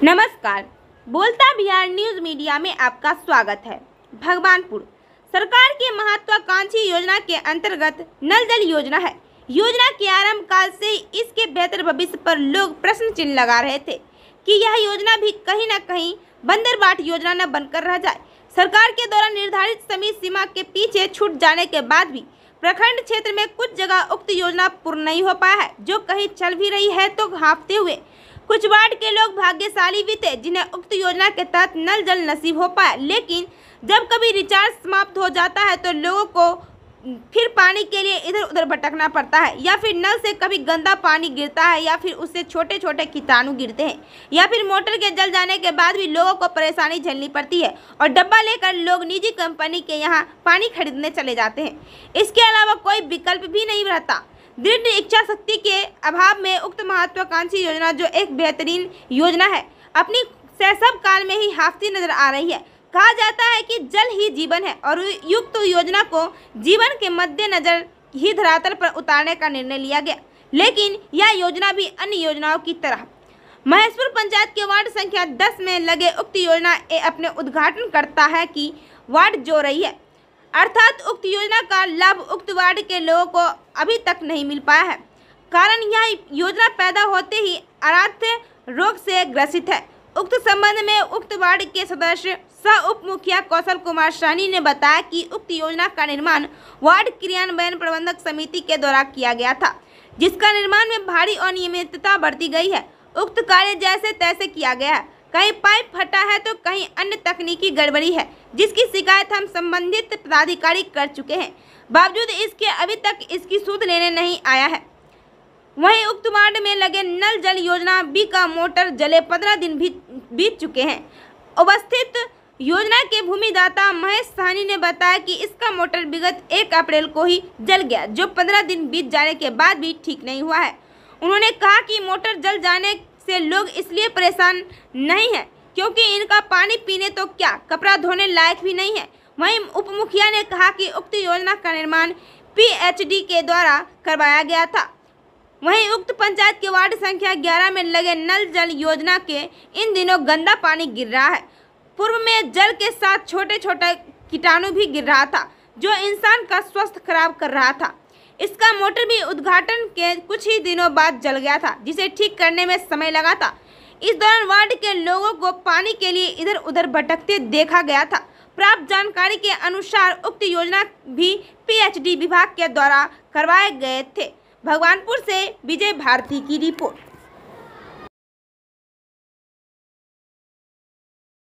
नमस्कार, बोलता Bihar news media में आपका स्वागत है। भगवानपुर सरकार की महत्वाकांक्षी योजना के अंतर्गत नल जल योजना है। योजना के आरंभ काल से इसके बेहतर भविष्य पर लोग प्रश्न चिन्ह लगा रहे थे कि यह योजना भी कहीं न कहीं बंदरबाट योजना न बनकर रह जाए। सरकार के द्वारा निर्धारित समय सीमा के पीछे छूट जाने के बाद भी प्रखंड क्षेत्र में कुछ जगह उक्त योजना पूर्ण नहीं हो पाया है, जो कहीं चल भी रही है तो हाँफते हुए। कुछ वार्ड के लोग भाग्यशाली भी थे जिन्हें उक्त योजना के तहत नल जल नसीब हो पाया, लेकिन जब कभी रिचार्ज समाप्त हो जाता है तो लोगों को फिर पानी के लिए इधर उधर भटकना पड़ता है, या फिर नल से कभी गंदा पानी गिरता है, या फिर उससे छोटे छोटे कीटाणु गिरते हैं, या फिर मोटर के जल जाने के बाद भी लोगों को परेशानी झेलनी पड़ती है और डब्बा लेकर लोग निजी कंपनी के यहाँ पानी खरीदने चले जाते हैं। इसके अलावा कोई विकल्प भी नहीं रहता। दृढ़ इच्छा शक्ति के अभाव में उक्त महत्वाकांक्षी योजना, जो एक बेहतरीन योजना है, अपनी शैशव काल में ही हाफती नजर आ रही है। कहा जाता है कि जल ही जीवन है और युक्त योजना को जीवन के मद्देनजर ही धरातल पर उतारने का निर्णय लिया गया, लेकिन यह योजना भी अन्य योजनाओं की तरह महेशपुर पंचायत के वार्ड संख्या 10 में लगे उक्त योजना अपने उद्घाटन करता है कि वार्ड जो रही है, अर्थात उक्त योजना का लाभ उक्त वार्ड के लोगों को अभी तक नहीं मिल पाया है। कारण यह योजना पैदा होते ही आराध्य रोग से ग्रसित है। उक्त संबंध में उक्त वार्ड के सदस्य सह उप मुखिया कौशल कुमार साहनी ने बताया कि उक्त योजना का निर्माण वार्ड क्रियान्वयन प्रबंधक समिति के द्वारा किया गया था, जिसका निर्माण में भारी अनियमितता बरती गई है। उक्त कार्य जैसे तैसे किया गया है, कहीं पाइप फटा है तो कहीं अन्य तकनीकी गड़बड़ी है, जिसकी शिकायत हम संबंधित पदाधिकारी कर चुके हैं। बावजूद इसके अभी तक इसकी सूद लेने नहीं आया है। वहीं उक्त वार्ड में लगे नल जल योजना बी का मोटर जले 15 दिन बीत चुके हैं। अवस्थित योजना के भूमिदाता महेश साहनी ने बताया कि इसका मोटर विगत 1 अप्रैल को ही जल गया, जो 15 दिन बीत जाने के बाद भी ठीक नहीं हुआ है। उन्होंने कहा कि मोटर जल जाने से लोग इसलिए परेशान नहीं है क्योंकि इनका पानी पीने तो क्या, कपड़ा धोने लायक भी नहीं है। वहीं उप मुखिया ने कहा कि उक्त योजना का निर्माण पीएचडी के द्वारा करवाया गया था। वहीं उक्त पंचायत के वार्ड संख्या 11 में लगे नल जल योजना के इन दिनों गंदा पानी गिर रहा है। पूर्व में जल के साथ छोटे छोटे कीटाणु भी गिर रहा था, जो इंसान का स्वास्थ्य खराब कर रहा था। इसका मोटर भी उद्घाटन के कुछ ही दिनों बाद जल गया था, जिसे ठीक करने में समय लगा था। इस दौरान वार्ड के लोगों को पानी के लिए इधर उधर भटकते देखा गया था। प्राप्त जानकारी के अनुसार उक्त योजना भी पीएचडी विभाग के द्वारा करवाए गए थे। भगवानपुर से विजय भारती की रिपोर्ट।